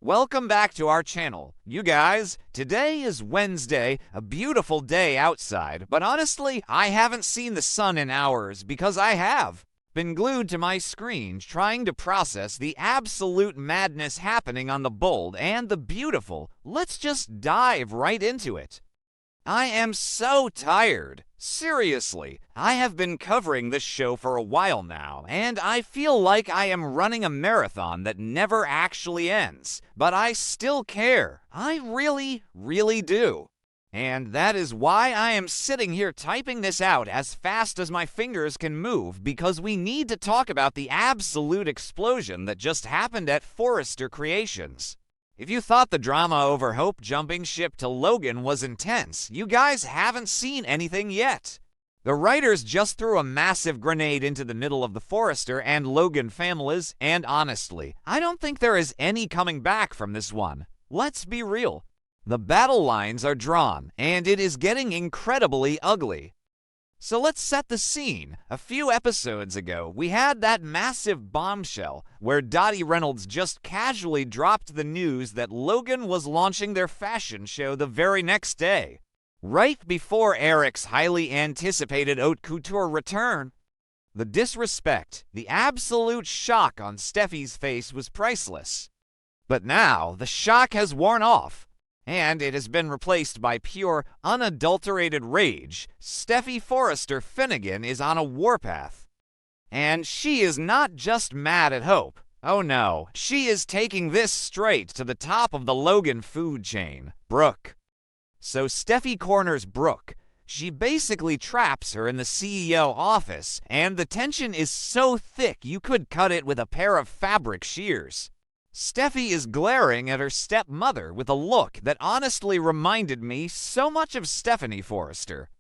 Welcome back to our channel. You guys, today is Wednesday, a beautiful day outside, but honestly, I haven't seen the sun in hours because I have been glued to my screen trying to process the absolute madness happening on the bold and the beautiful. Let's just dive right into it. I am so tired. Seriously, I have been covering this show for a while now, and I feel like I am running a marathon that never actually ends. But I still care. I really, really do. And that is why I am sitting here typing this out as fast as my fingers can move, because we need to talk about the absolute explosion that just happened at Forrester Creations. If you thought the drama over Hope jumping ship to Logan was intense, you guys haven't seen anything yet. The writers just threw a massive grenade into the middle of the Forrester and Logan families, and honestly, I don't think there is any coming back from this one. Let's be real. The battle lines are drawn, and it is getting incredibly ugly. So let's set the scene. A few episodes ago, we had that massive bombshell where Dottie Reynolds just casually dropped the news that Logan was launching their fashion show the very next day, right before Eric's highly anticipated haute couture return. The disrespect, the absolute shock on Steffi's face was priceless. But now, the shock has worn off, and it has been replaced by pure, unadulterated rage. Steffy Forrester Finnegan is on a warpath. And she is not just mad at Hope. Oh no, she is taking this straight to the top of the Logan food chain, Brooke. So Steffy corners Brooke. She basically traps her in the CEO office, and the tension is so thick you could cut it with a pair of fabric shears. Steffy is glaring at her stepmother with a look that honestly reminded me so much of Stephanie Forrester.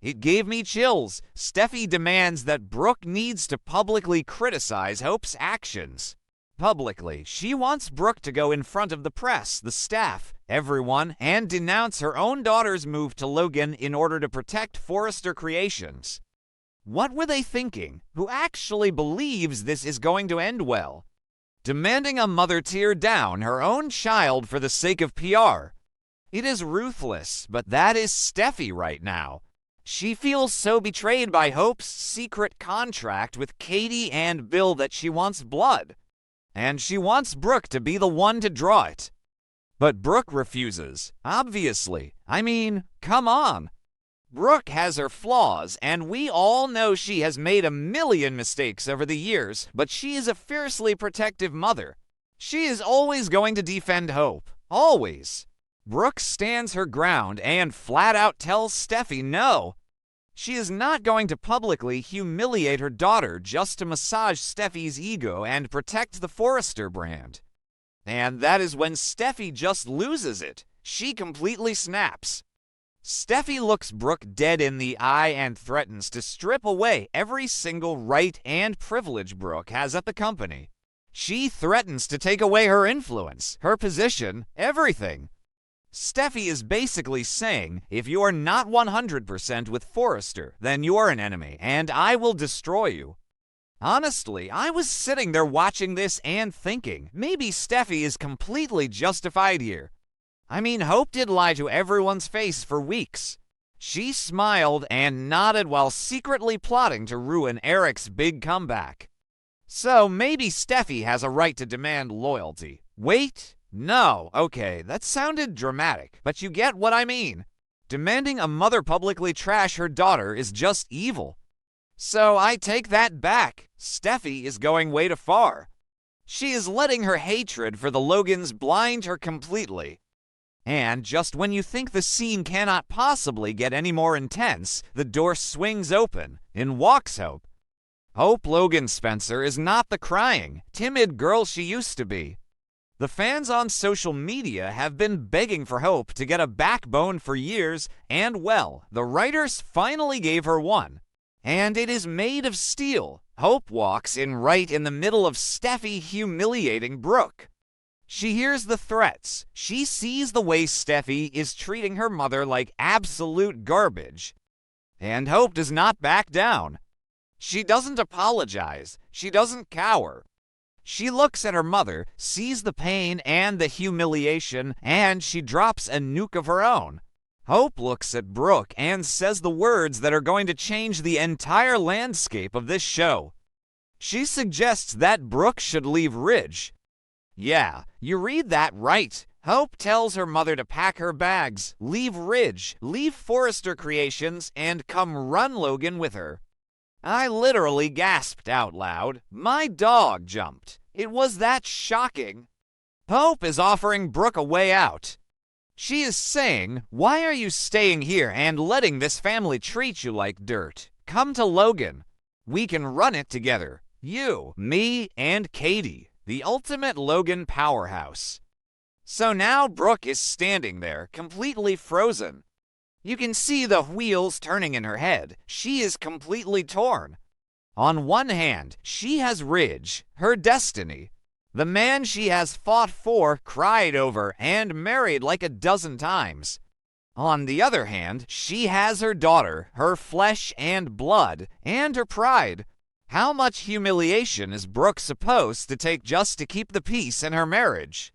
It gave me chills. Steffy demands that Brooke needs to publicly criticize Hope's actions. Publicly, she wants Brooke to go in front of the press, the staff, everyone, and denounce her own daughter's move to Logan in order to protect Forrester Creations. What were they thinking? Who actually believes this is going to end well? Demanding a mother tear down her own child for the sake of PR. It is ruthless, but that is Steffy right now. She feels so betrayed by Hope's secret contract with Katie and Bill that she wants blood. And she wants Brooke to be the one to draw it. But Brooke refuses, obviously. I mean, come on. Brooke has her flaws, and we all know she has made a million mistakes over the years, but she is a fiercely protective mother. She is always going to defend Hope. Always. Brooke stands her ground and flat out tells Steffy no. She is not going to publicly humiliate her daughter just to massage Steffi's ego and protect the Forrester brand. And that is when Steffy just loses it. She completely snaps. Steffy looks Brooke dead in the eye and threatens to strip away every single right and privilege Brooke has at the company. She threatens to take away her influence, her position, everything. Steffy is basically saying, if you are not 100% with Forrester, then you are an enemy, and I will destroy you. Honestly, I was sitting there watching this and thinking, maybe Steffy is completely justified here. I mean, Hope did lie to everyone's face for weeks. She smiled and nodded while secretly plotting to ruin Eric's big comeback. So maybe Steffy has a right to demand loyalty. Wait, no, okay, that sounded dramatic, but you get what I mean. Demanding a mother publicly trash her daughter is just evil. So I take that back. Steffy is going way too far. She is letting her hatred for the Logans blind her completely. And just when you think the scene cannot possibly get any more intense, the door swings open. In walks Hope. Hope Logan Spencer is not the crying, timid girl she used to be. The fans on social media have been begging for Hope to get a backbone for years, and well, the writers finally gave her one. And it is made of steel. Hope walks in right in the middle of Steffy humiliating Brooke. She hears the threats. She sees the way Steffy is treating her mother like absolute garbage. And Hope does not back down. She doesn't apologize. She doesn't cower. She looks at her mother, sees the pain and the humiliation, and she drops a nuke of her own. Hope looks at Brooke and says the words that are going to change the entire landscape of this show. She suggests that Brooke should leave Ridge. Yeah, you read that right. Hope tells her mother to pack her bags, leave Ridge, leave Forrester Creations, and come run Logan with her. I literally gasped out loud. My dog jumped. It was that shocking. Hope is offering Brooke a way out. She is saying, "Why are you staying here and letting this family treat you like dirt? Come to Logan. We can run it together. You, me, and Katie, the ultimate Logan powerhouse." So now Brooke is standing there, completely frozen. You can see the wheels turning in her head. She is completely torn. On one hand, she has Ridge, her destiny, the man she has fought for, cried over, and married like a dozen times. On the other hand, she has her daughter, her flesh and blood, and her pride. How much humiliation is Brooke supposed to take just to keep the peace in her marriage?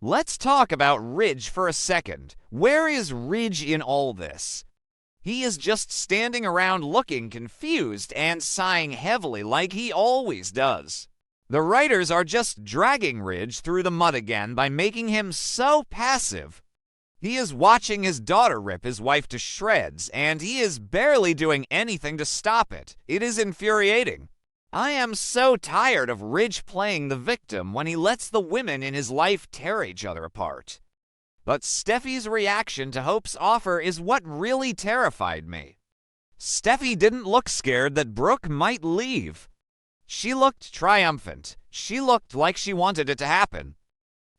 Let's talk about Ridge for a second. Where is Ridge in all this? He is just standing around looking confused and sighing heavily like he always does. The writers are just dragging Ridge through the mud again by making him so passive. He is watching his daughter rip his wife to shreds, and he is barely doing anything to stop it. It is infuriating. I am so tired of Ridge playing the victim when he lets the women in his life tear each other apart. But Steffy's reaction to Hope's offer is what really terrified me. Steffy didn't look scared that Brooke might leave. She looked triumphant. She looked like she wanted it to happen.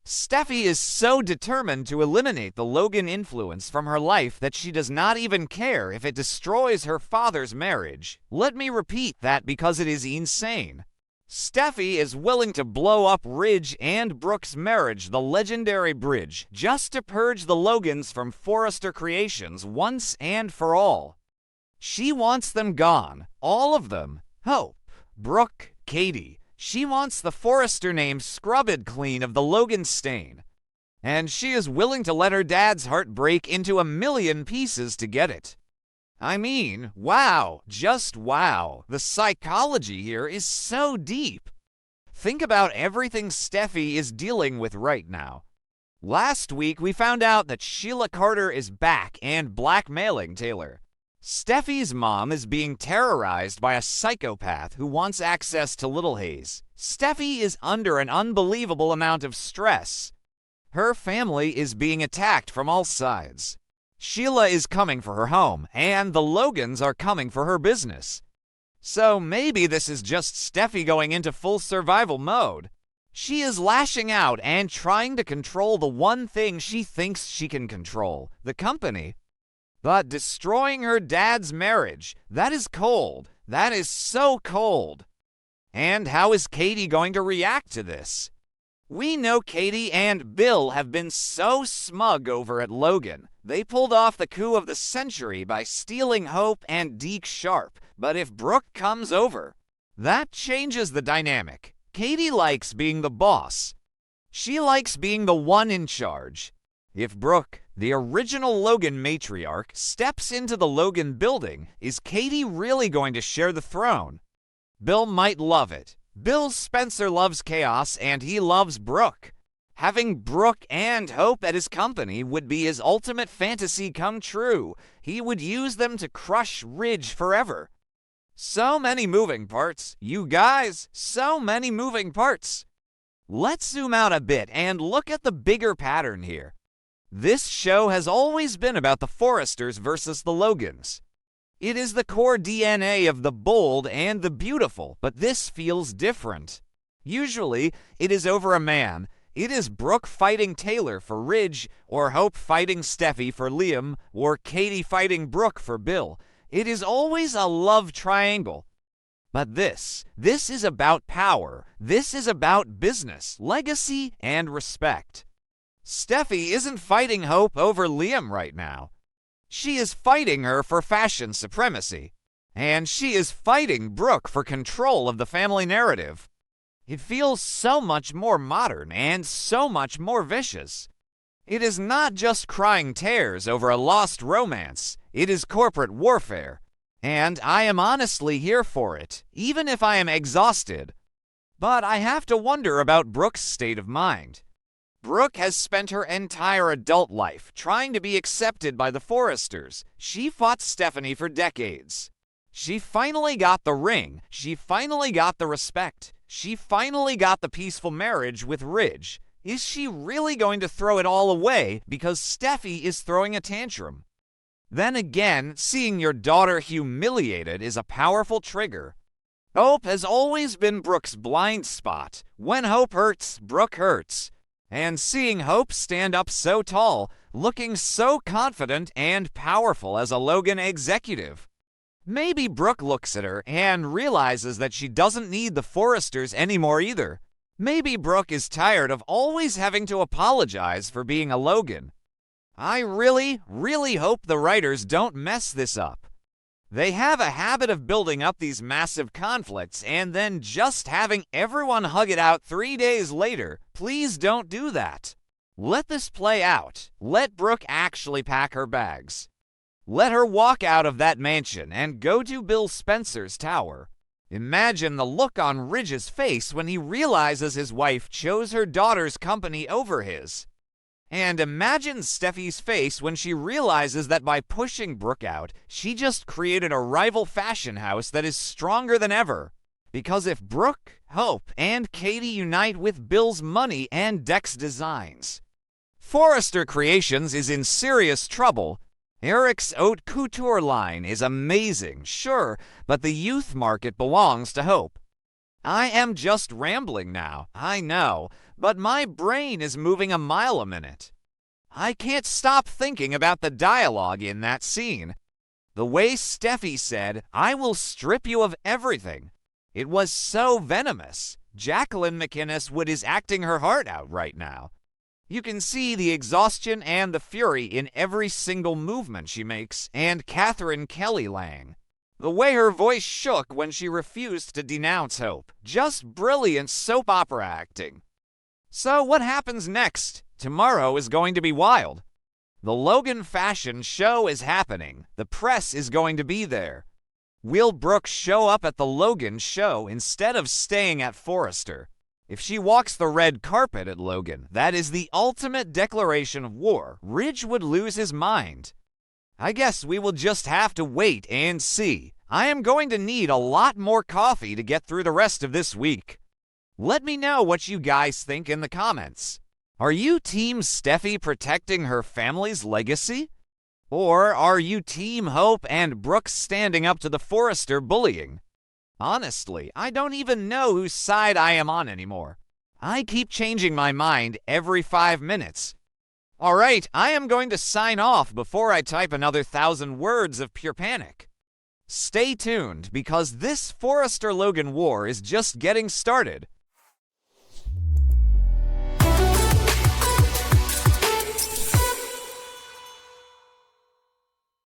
Steffy is so determined to eliminate the Logan influence from her life that she does not even care if it destroys her father's marriage. Let me repeat that because it is insane. Steffy is willing to blow up Ridge and Brooke's marriage, the legendary bridge, just to purge the Logans from Forrester Creations once and for all. She wants them gone, all of them. Hope, Brooke, Katie. She wants the Forrester name scrubbed clean of the Logan stain. And she is willing to let her dad's heart break into a million pieces to get it. I mean, wow, just wow. The psychology here is so deep. Think about everything Steffy is dealing with right now. Last week, we found out that Sheila Carter is back and blackmailing Taylor. Steffy's mom is being terrorized by a psychopath who wants access to Little Hayes. Steffy is under an unbelievable amount of stress. Her family is being attacked from all sides. Sheila is coming for her home, and the Logans are coming for her business. So maybe this is just Steffy going into full survival mode. She is lashing out and trying to control the one thing she thinks she can control, the company. But destroying her dad's marriage, that is cold. That is so cold. And how is Katie going to react to this? We know Katie and Bill have been so smug over at Logan. They pulled off the coup of the century by stealing Hope and Deke Sharp. But if Brooke comes over, that changes the dynamic. Katie likes being the boss. She likes being the one in charge. If Brooke, the original Logan matriarch, steps into the Logan building, is Katie really going to share the throne? Bill might love it. Bill Spencer loves chaos, and he loves Brooke. Having Brooke and Hope at his company would be his ultimate fantasy come true. He would use them to crush Ridge forever. So many moving parts. You guys, so many moving parts. Let's zoom out a bit and look at the bigger pattern here. This show has always been about the Forresters versus the Logans. It is the core DNA of the bold and the beautiful, but this feels different. Usually, it is over a man. It is Brooke fighting Taylor for Ridge, or Hope fighting Steffy for Liam, or Katie fighting Brooke for Bill. It is always a love triangle. But this is about power. This is about business, legacy, and respect. Steffy isn't fighting Hope over Liam right now. She is fighting her for fashion supremacy. And she is fighting Brooke for control of the family narrative. It feels so much more modern and so much more vicious. It is not just crying tears over a lost romance, it is corporate warfare. And I am honestly here for it, even if I am exhausted. But I have to wonder about Brooke's state of mind. Brooke has spent her entire adult life trying to be accepted by the Forresters. She fought Steffany for decades. She finally got the ring. She finally got the respect. She finally got the peaceful marriage with Ridge. Is she really going to throw it all away because Steffy is throwing a tantrum? Then again, seeing your daughter humiliated is a powerful trigger. Hope has always been Brooke's blind spot. When hope hurts, Brooke hurts. And seeing Hope stand up so tall, looking so confident and powerful as a Logan executive. Maybe Brooke looks at her and realizes that she doesn't need the Forresters anymore either. Maybe Brooke is tired of always having to apologize for being a Logan. I really, really hope the writers don't mess this up. They have a habit of building up these massive conflicts and then just having everyone hug it out 3 days later. Please don't do that. Let this play out. Let Brooke actually pack her bags. Let her walk out of that mansion and go to Bill Spencer's tower. Imagine the look on Ridge's face when he realizes his wife chose her daughter's company over his. And imagine Steffi's face when she realizes that by pushing Brooke out, she just created a rival fashion house that is stronger than ever. Because if Brooke, Hope, and Katie unite with Bill's money and Deck's designs, Forrester Creations is in serious trouble. Eric's haute couture line is amazing, sure, but the youth market belongs to Hope. I am just rambling now, I know, but my brain is moving a mile a minute. I can't stop thinking about the dialogue in that scene. The way Steffi said, "I will strip you of everything." It was so venomous. Jacqueline McInnes Wood is acting her heart out right now. You can see the exhaustion and the fury in every single movement she makes, and Catherine Kelly Lang. The way her voice shook when she refused to denounce Hope. Just brilliant soap opera acting. So what happens next? Tomorrow is going to be wild. The Logan fashion show is happening. The press is going to be there. Will Brooke show up at the Logan show instead of staying at Forrester? If she walks the red carpet at Logan, that is the ultimate declaration of war. Ridge would lose his mind. I guess we will just have to wait and see. I am going to need a lot more coffee to get through the rest of this week. Let me know what you guys think in the comments. Are you Team Steffi protecting her family's legacy? Or are you Team Hope and Brooke standing up to the Forrester bullying? Honestly, I don't even know whose side I am on anymore. I keep changing my mind every 5 minutes. Alright, I am going to sign off before I type another 1,000 words of pure panic. Stay tuned because this Forrester-Logan war is just getting started.